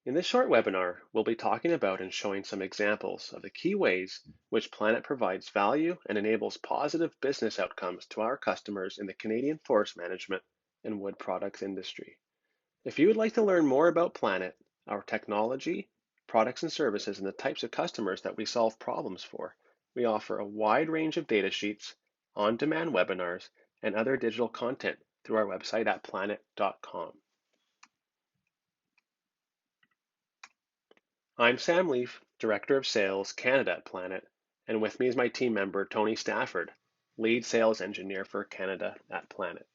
In this short webinar, we'll be talking about and showing some examples of the key ways which Planet provides value and enables positive business outcomes to our customers in the Canadian forest management and wood products industry. If you would like to learn more about Planet, our technology, products and services, and the types of customers that we solve problems for, we offer a wide range of data sheets, on-demand webinars, and other digital content through our website at planet.com. I'm Sam Leaf, Director of Sales Canada at Planet, and with me is my team member Tony Stafford, Lead Sales Engineer for Canada at Planet.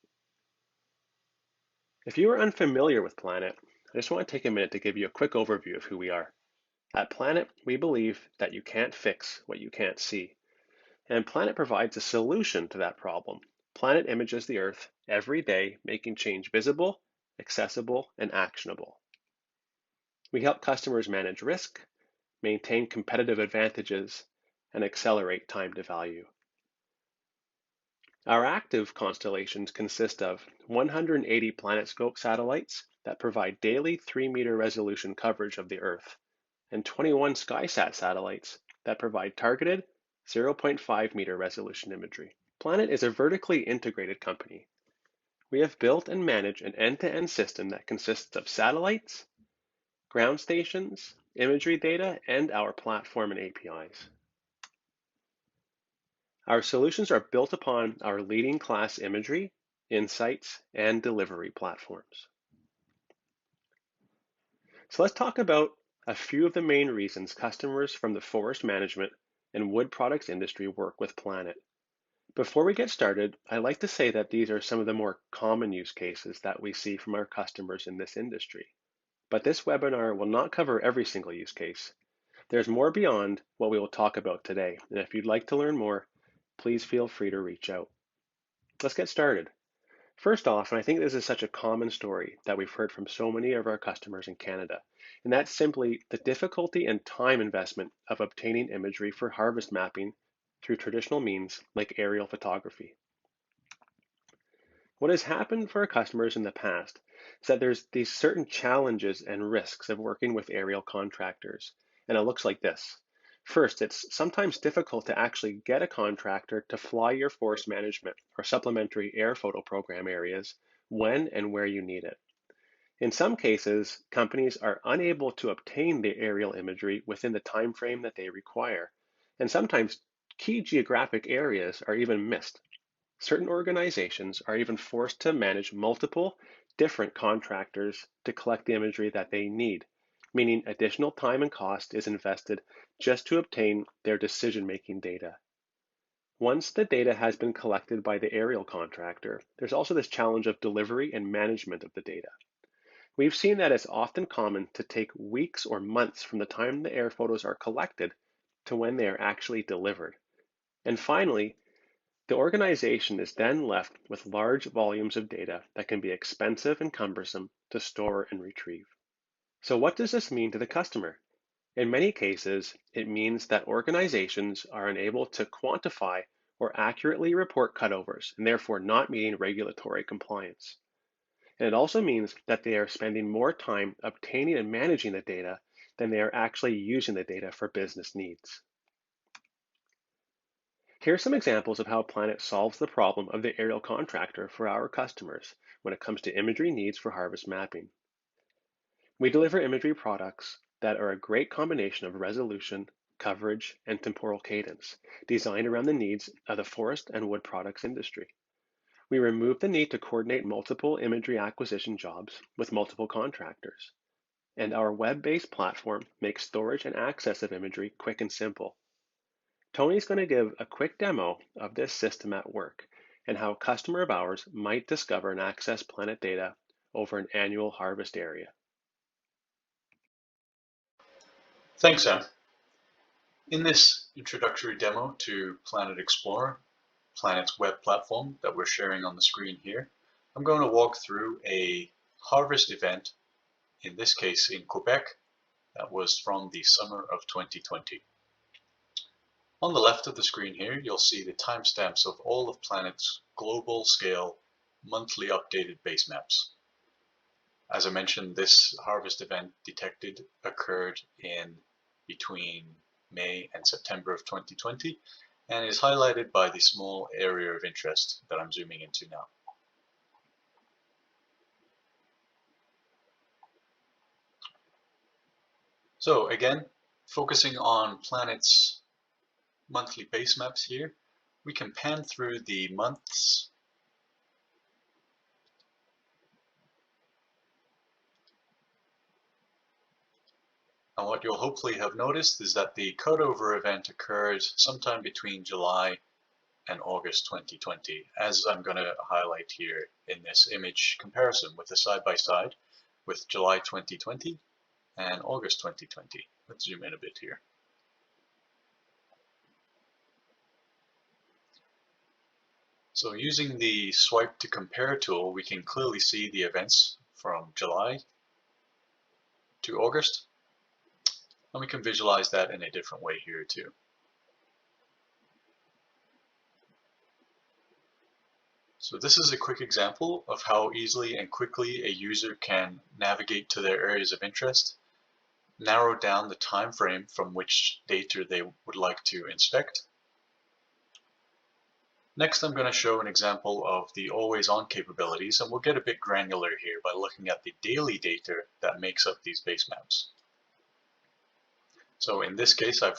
If you are unfamiliar with Planet, I just want to take a minute to give you a quick overview of who we are. At Planet, we believe that you can't fix what you can't see, and Planet provides a solution to that problem. Planet images the Earth every day, making change visible, accessible, and actionable. We help customers manage risk, maintain competitive advantages, and accelerate time to value. Our active constellations consist of 180 PlanetScope satellites that provide daily 3-meter resolution coverage of the Earth, and 21 SkySat satellites that provide targeted 0.5-meter resolution imagery. Planet is a vertically integrated company. We have built and manage an end-to-end system that consists of satellites, ground stations, imagery data, and our platform and APIs. Our solutions are built upon our leading class imagery, insights, and delivery platforms. So let's talk about a few of the main reasons customers from the forest management and wood products industry work with Planet. Before we get started, I'd like to say that these are some of the more common use cases that we see from our customers in this industry. But this webinar will not cover every single use case. There's more beyond what we will talk about today, and if you'd like to learn more, please feel free to reach out. Let's get started. First off, and I think this is such a common story that we've heard from so many of our customers in Canada, and that's simply the difficulty and time investment of obtaining imagery for harvest mapping through traditional means like aerial photography. What has happened for our customers in the past is that there's these certain challenges and risks of working with aerial contractors, and it looks like this. First, it's sometimes difficult to actually get a contractor to fly your forest management or supplementary air photo program areas when and where you need it. In some cases, companies are unable to obtain the aerial imagery within the time frame that they require, and sometimes key geographic areas are even missed. Certain organizations are even forced to manage multiple different contractors to collect the imagery that they need, meaning additional time and cost is invested just to obtain their decision-making data. Once the data has been collected by the aerial contractor, there's also this challenge of delivery and management of the data. We've seen that it's often common to take weeks or months from the time the air photos are collected to when they are actually delivered. And finally, the organization is then left with large volumes of data that can be expensive and cumbersome to store and retrieve. So what does this mean to the customer? In many cases, it means that organizations are unable to quantify or accurately report cutovers and therefore not meeting regulatory compliance. And it also means that they are spending more time obtaining and managing the data than they are actually using the data for business needs. Here are some examples of how Planet solves the problem of the aerial contractor for our customers when it comes to imagery needs for harvest mapping. We deliver imagery products that are a great combination of resolution, coverage, and temporal cadence, designed around the needs of the forest and wood products industry. We remove the need to coordinate multiple imagery acquisition jobs with multiple contractors. And our web-based platform makes storage and access of imagery quick and simple. Tony's going to give a quick demo of this system at work and how a customer of ours might discover and access Planet data over an annual harvest area. Thanks, Sam. In this introductory demo to Planet Explorer, Planet's web platform that we're sharing on the screen here, I'm going to walk through a harvest event, in this case in Quebec, that was from the summer of 2020. On the left of the screen here, you'll see the timestamps of all of Planet's global scale monthly updated base maps. As I mentioned, this harvest event detected occurred in between May and September of 2020 and is highlighted by the small area of interest that I'm zooming into now. So again, focusing on Planet's monthly base maps here, we can pan through the months and what you'll hopefully have noticed is that the cutover event occurred sometime between July and August 2020, as I'm going to highlight here in this image comparison with the side-by-side with July 2020 and August 2020. Let's zoom in a bit here. So using the swipe to compare tool, we can clearly see the events from July to August, and we can visualize that in a different way here too. So this is a quick example of how easily and quickly a user can navigate to their areas of interest, narrow down the time frame from which data they would like to inspect. Next, I'm going to show an example of the always-on capabilities, and we'll get a bit granular here by looking at the daily data that makes up these base maps. So in this case, I've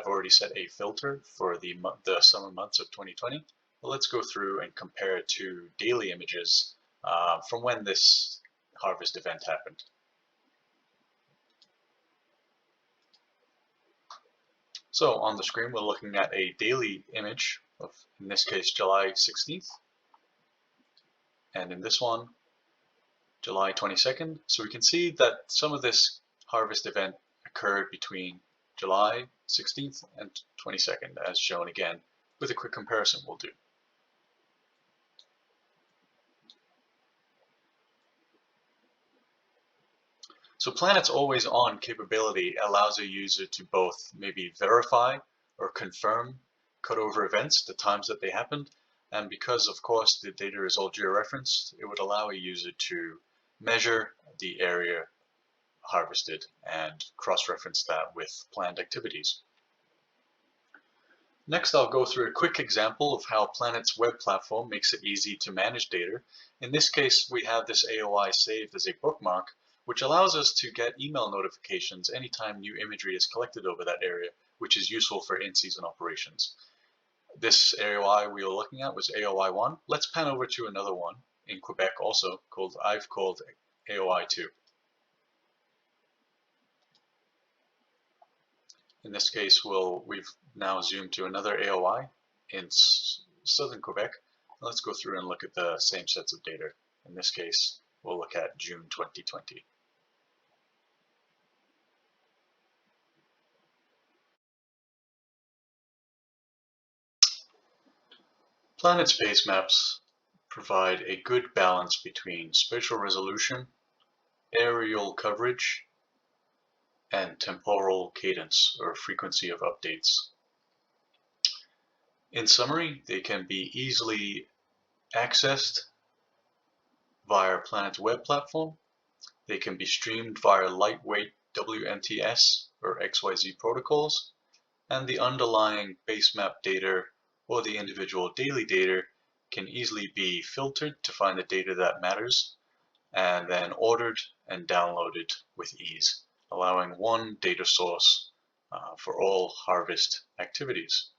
already set a filter for the summer months of 2020. Well, let's go through and compare two daily images from when this harvest event happened. So on the screen, we're looking at a daily image of, in this case, July 16th. And in this one, July 22nd. So we can see that some of this harvest event occurred between July 16th and 22nd, as shown again, with a quick comparison we'll do. So Planet's always-on capability allows a user to both maybe verify or confirm cutover events, the times that they happened, and because of course the data is all georeferenced, it would allow a user to measure the area harvested and cross-reference that with planned activities. Next, I'll go through a quick example of how Planet's web platform makes it easy to manage data. In this case, we have this AOI saved as a bookmark, which allows us to get email notifications anytime new imagery is collected over that area, which is useful for in-season operations. This AOI we were looking at was AOI 1. Let's pan over to another one in Quebec also, I've called AOI 2. In this case, we've now zoomed to another AOI in southern Quebec. Let's go through and look at the same sets of data. In this case, we'll look at June 2020. Planet's base maps provide a good balance between spatial resolution, aerial coverage, and temporal cadence or frequency of updates. In summary, they can be easily accessed via Planet's web platform. They can be streamed via lightweight WMTS or XYZ protocols, and the underlying base map data or the individual daily data can easily be filtered to find the data that matters and then ordered and downloaded with ease, allowing one data source for all harvest activities.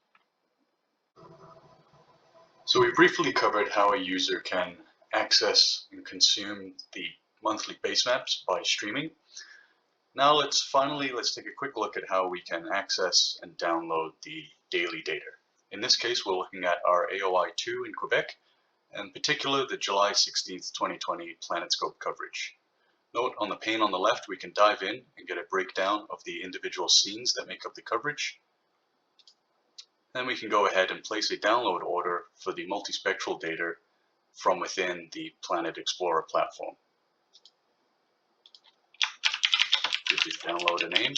So we briefly covered how a user can access and consume the monthly base maps by streaming. Now let's take a quick look at how we can access and download the daily data. In this case, we're looking at our AOI 2 in Quebec, and in particular the July 16th, 2020 PlanetScope coverage. Note on the pane on the left, we can dive in and get a breakdown of the individual scenes that make up the coverage. Then we can go ahead and place a download order for the multispectral data from within the Planet Explorer platform. Give this download a name.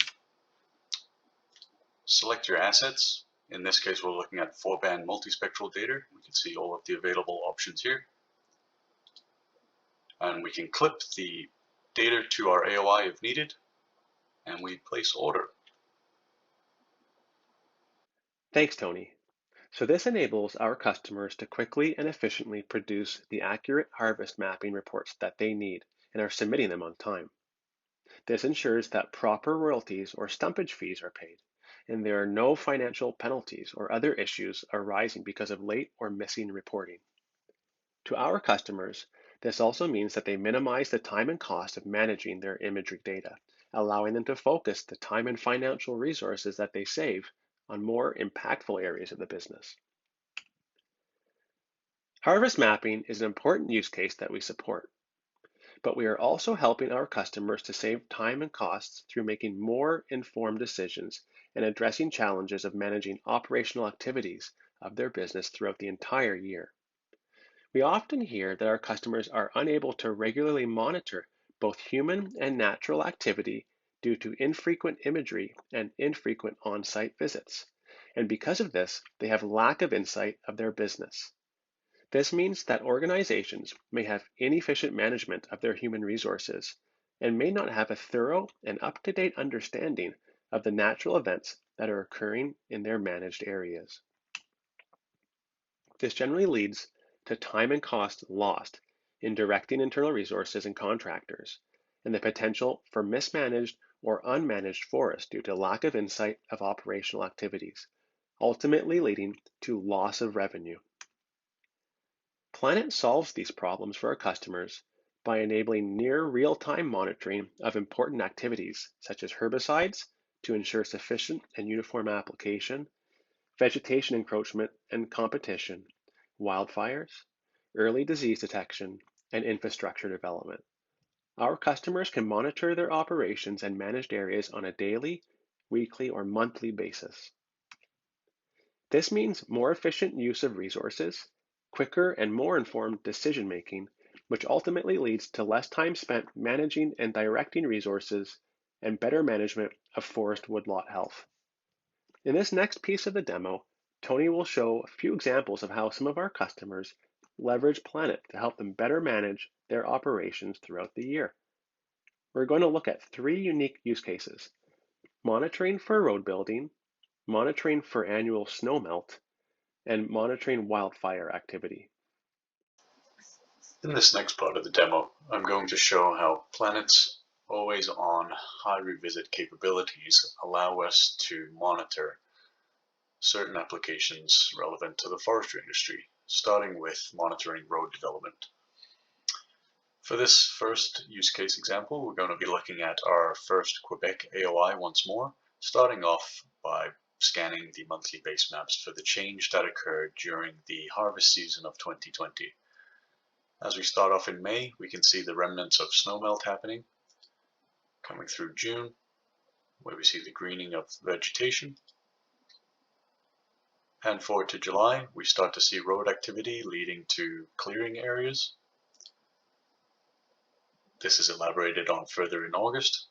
Select your assets. In this case, we're looking at 4-band multispectral data. We can see all of the available options here. And we can clip the data to our AOI if needed, and we place order. Thanks, Tony. So this enables our customers to quickly and efficiently produce the accurate harvest mapping reports that they need and are submitting them on time. This ensures that proper royalties or stumpage fees are paid, and there are no financial penalties or other issues arising because of late or missing reporting. To our customers, this also means that they minimize the time and cost of managing their imagery data, allowing them to focus the time and financial resources that they save on more impactful areas of the business. Harvest mapping is an important use case that we support, but we are also helping our customers to save time and costs through making more informed decisions and addressing challenges of managing operational activities of their business throughout the entire year. We often hear that our customers are unable to regularly monitor both human and natural activity due to infrequent imagery and infrequent on-site visits. And because of this, they have lack of insight of their business. This means that organizations may have inefficient management of their human resources and may not have a thorough and up-to-date understanding of the natural events that are occurring in their managed areas. This generally leads to time and cost lost in directing internal resources and contractors, and the potential for mismanaged or unmanaged forests due to lack of insight of operational activities, ultimately leading to loss of revenue. Planet solves these problems for our customers by enabling near real-time monitoring of important activities such as herbicides to ensure sufficient and uniform application, vegetation encroachment and competition, wildfires, early disease detection, and infrastructure development. Our customers can monitor their operations and managed areas on a daily, weekly, or monthly basis. This means more efficient use of resources, quicker and more informed decision making, which ultimately leads to less time spent managing and directing resources and better management of forest woodlot health. In this next piece of the demo, Tony will show a few examples of how some of our customers leverage Planet to help them better manage their operations throughout the year. We're going to look at 3 unique use cases: monitoring for road building, monitoring for annual snowmelt, and monitoring wildfire activity. In this next part of the demo, I'm going to show how Planet's always-on high revisit capabilities allow us to monitor certain applications relevant to the forestry industry, starting with monitoring road development. For this first use case example, we're going to be looking at our first Quebec AOI once more, starting off by scanning the monthly base maps for the change that occurred during the harvest season of 2020. As we start off in May, we can see the remnants of snowmelt happening, coming through June, where we see the greening of vegetation. And forward to July, we start to see road activity leading to clearing areas. This is elaborated on further in August,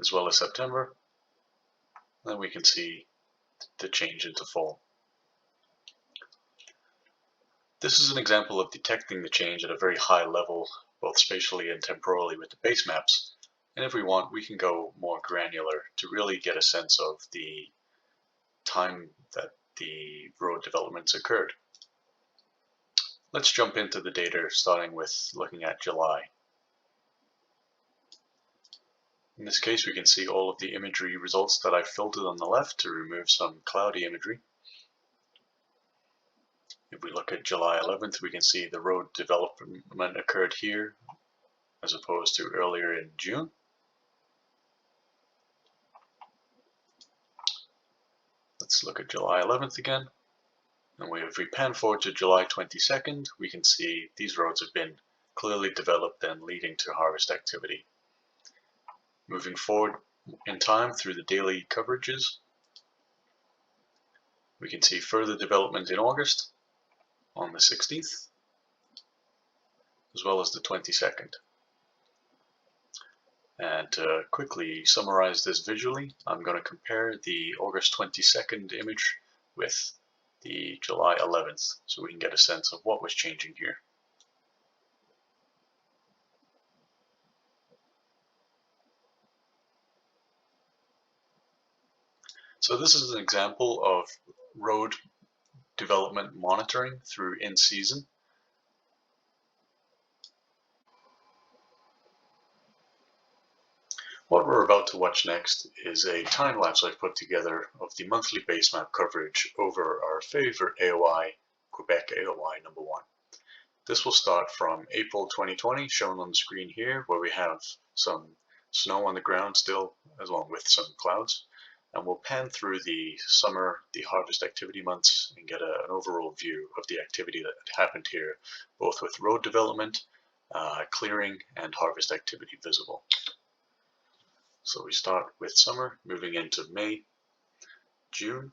as well as September. Then we can see the change into fall. This is an example of detecting the change at a very high level, both spatially and temporally with the base maps. And if we want, we can go more granular to really get a sense of the time that the road developments occurred. Let's jump into the data, starting with looking at July. In this case, we can see all of the imagery results that I've filtered on the left to remove some cloudy imagery. If we look at July 11th, we can see the road development occurred here as opposed to earlier in June. Let's look at July 11th again. And if we pan forward to July 22nd, we can see these roads have been clearly developed and leading to harvest activity. Moving forward in time through the daily coverages, we can see further development in August on the 16th, as well as the 22nd. And to quickly summarize this visually, I'm going to compare the August 22nd image with the July 11th so we can get a sense of what was changing here. So this is an example of road development monitoring through in-season. What we're about to watch next is a time lapse I've put together of the monthly base map coverage over our favorite AOI, Quebec AOI number 1. This will start from April 2020, shown on the screen here, where we have some snow on the ground still, along with some clouds. And we'll pan through the summer, the harvest activity months, and get an overall view of the activity that happened here, both with road development, clearing, and harvest activity visible. So we start with summer, moving into May, June,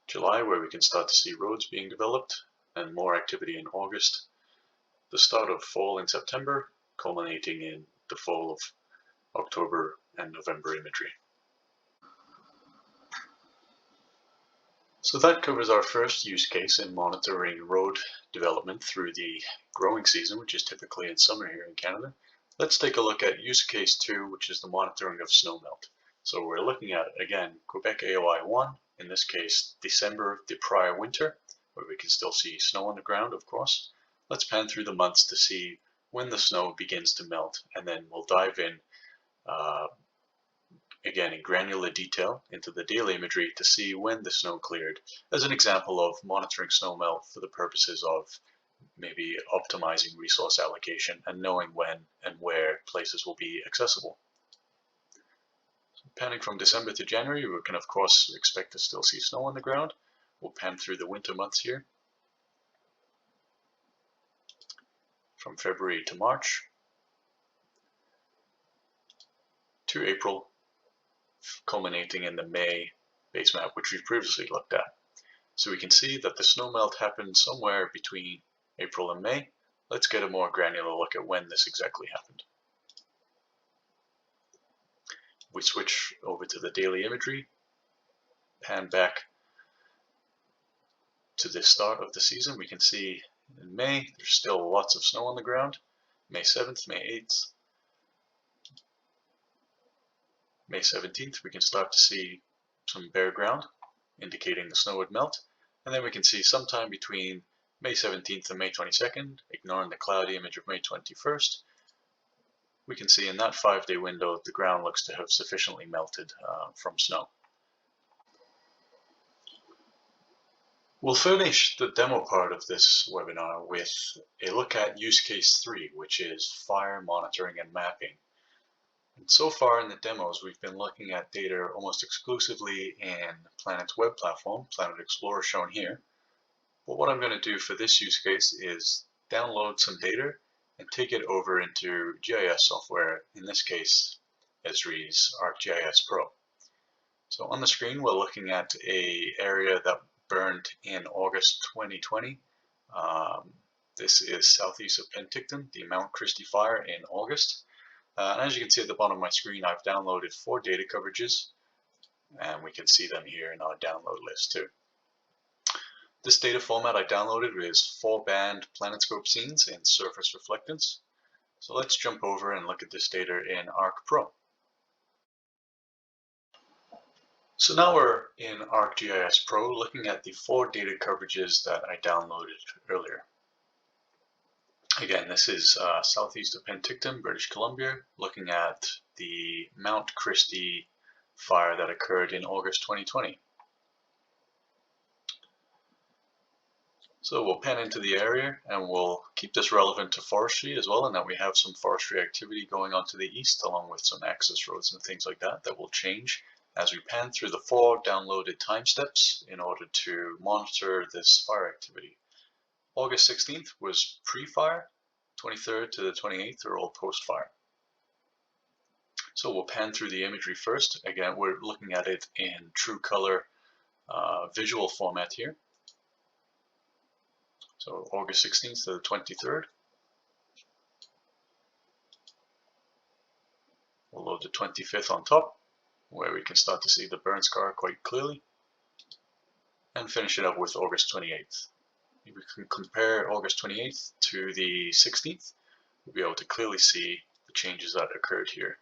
July, where we can start to see roads being developed, and more activity in August. The start of fall in September, culminating in the fall of October and November imagery. So that covers our first use case in monitoring road development through the growing season, which is typically in summer here in Canada. Let's take a look at use case 2, which is the monitoring of snowmelt. So we're looking at, again, Quebec AOI 1, in this case, December, the prior winter, where we can still see snow on the ground, of course. Let's pan through the months to see when the snow begins to melt, and then we'll dive in again in granular detail into the daily imagery to see when the snow cleared, as an example of monitoring snowmelt for the purposes of maybe optimizing resource allocation and knowing when and where places will be accessible. So panning from December to January, we can of course expect to still see snow on the ground. We'll pan through the winter months here. From February to March to April, culminating in the May base map, which we've previously looked at. So we can see that the snowmelt happened somewhere between April and May. Let's get a more granular look at when this exactly happened. We switch over to the daily imagery, pan back to the start of the season. We can see in May, there's still lots of snow on the ground. May 7th, May 8th, May 17th, we can start to see some bare ground, indicating the snow would melt. And then we can see sometime between May 17th and May 22nd, ignoring the cloudy image of May 21st, we can see in that 5-day window, the ground looks to have sufficiently melted from snow. We'll finish the demo part of this webinar with a look at use case 3, which is fire monitoring and mapping. And so far in the demos, we've been looking at data almost exclusively in Planet's web platform, Planet Explorer shown here. But what I'm going to do for this use case is download some data and take it over into GIS software, in this case, Esri's ArcGIS Pro. So on the screen, we're looking at an area that burned in August 2020. This is southeast of Penticton, the Mount Christie fire in August. And as you can see at the bottom of my screen, I've downloaded 4 data coverages, and we can see them here in our download list too. This data format I downloaded is 4-band PlanetScope scenes in surface reflectance. So let's jump over and look at this data in ArcPro. So now we're in ArcGIS Pro looking at the 4 data coverages that I downloaded earlier. Again, this is southeast of Penticton, British Columbia, looking at the Mount Christie fire that occurred in August 2020. So we'll pan into the area and we'll keep this relevant to forestry as well, in that we have some forestry activity going on to the east, along with some access roads and things like that will change as we pan through the 4 downloaded time steps in order to monitor this fire activity. August 16th was pre-fire, 23rd to the 28th are all post-fire. So we'll pan through the imagery first. Again, we're looking at it in true color visual format here. So August 16th to the 23rd. We'll load the 25th on top, where we can start to see the burn scar quite clearly. And finish it up with August 28th. If we can compare August 28th to the 16th, we'll be able to clearly see the changes that occurred here.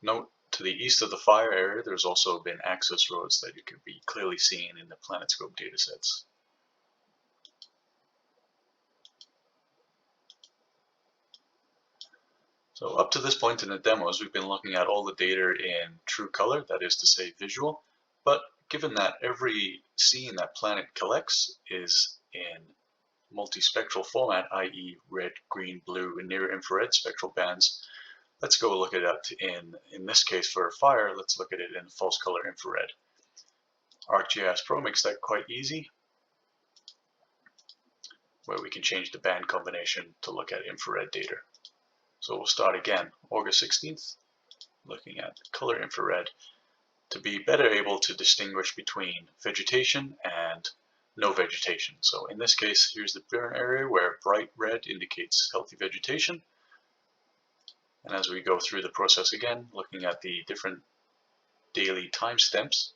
Note, to the east of the fire area, there's also been access roads that you can be clearly seen in the PlanetScope datasets. So up to this point in the demos, we've been looking at all the data in true color, that is to say visual, but given that every scene that Planet collects is in multispectral format, i.e. red, green, blue, and near infrared spectral bands, let's go look at it in this case for fire, let's look at it in false color infrared. ArcGIS Pro makes that quite easy, where we can change the band combination to look at infrared data. So we'll start again, August 16th, looking at color infrared to be better able to distinguish between vegetation and no vegetation. So in this case, here's the burn area where bright red indicates healthy vegetation. And as we go through the process again, looking at the different daily timestamps,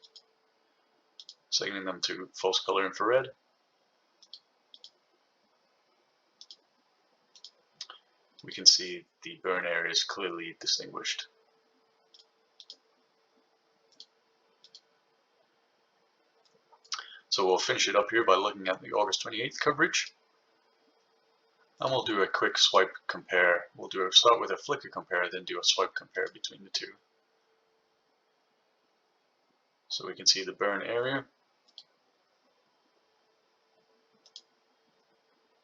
setting them to false color infrared, we can see the burn area is clearly distinguished. So we'll finish it up here by looking at the August 28th coverage. And we'll do a quick swipe compare. We'll start with a flicker compare, then do a swipe compare between the two. So we can see the burn area,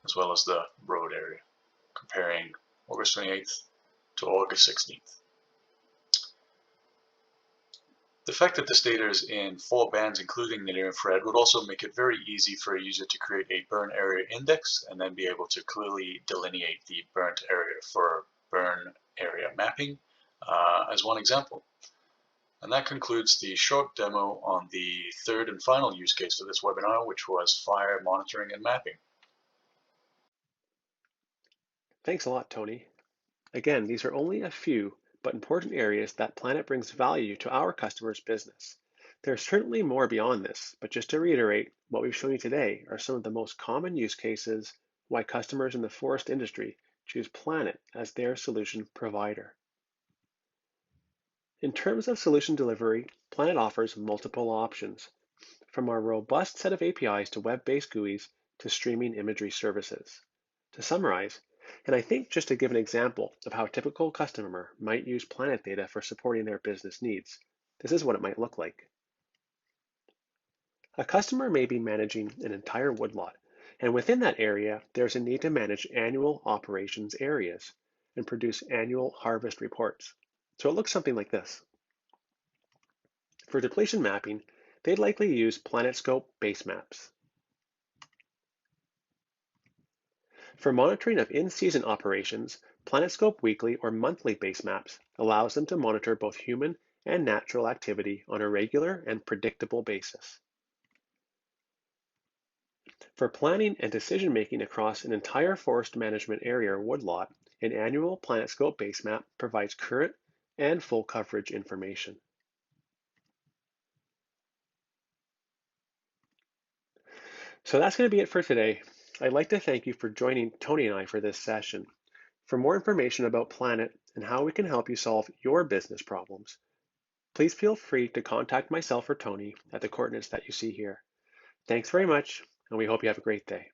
as well as the road area, comparing August 28th to August 16th. The fact that this data is in 4 bands, including the near infrared, would also make it very easy for a user to create a burn area index and then be able to clearly delineate the burnt area for burn area mapping, as one example. And that concludes the short demo on the third and final use case for this webinar, which was fire monitoring and mapping. Thanks a lot, Tony. Again, these are only a few but important areas that Planet brings value to our customers' business. There's certainly more beyond this, but just to reiterate, what we've shown you today are some of the most common use cases why customers in the forest industry choose Planet as their solution provider. In terms of solution delivery, Planet offers multiple options, from our robust set of APIs to web-based GUIs to streaming imagery services. To summarize, and I think just to give an example of how a typical customer might use Planet data for supporting their business needs, this is what it might look like. A customer may be managing an entire woodlot, and within that area, there's a need to manage annual operations areas and produce annual harvest reports. So it looks something like this. For depletion mapping, they'd likely use PlanetScope base maps. For monitoring of in-season operations, PlanetScope weekly or monthly base maps allows them to monitor both human and natural activity on a regular and predictable basis. For planning and decision-making across an entire forest management area or woodlot, an annual PlanetScope base map provides current and full coverage information. So that's going to be it for today. I'd like to thank you for joining Tony and I for this session. For more information about Planet and how we can help you solve your business problems, please feel free to contact myself or Tony at the coordinates that you see here. Thanks very much, and we hope you have a great day.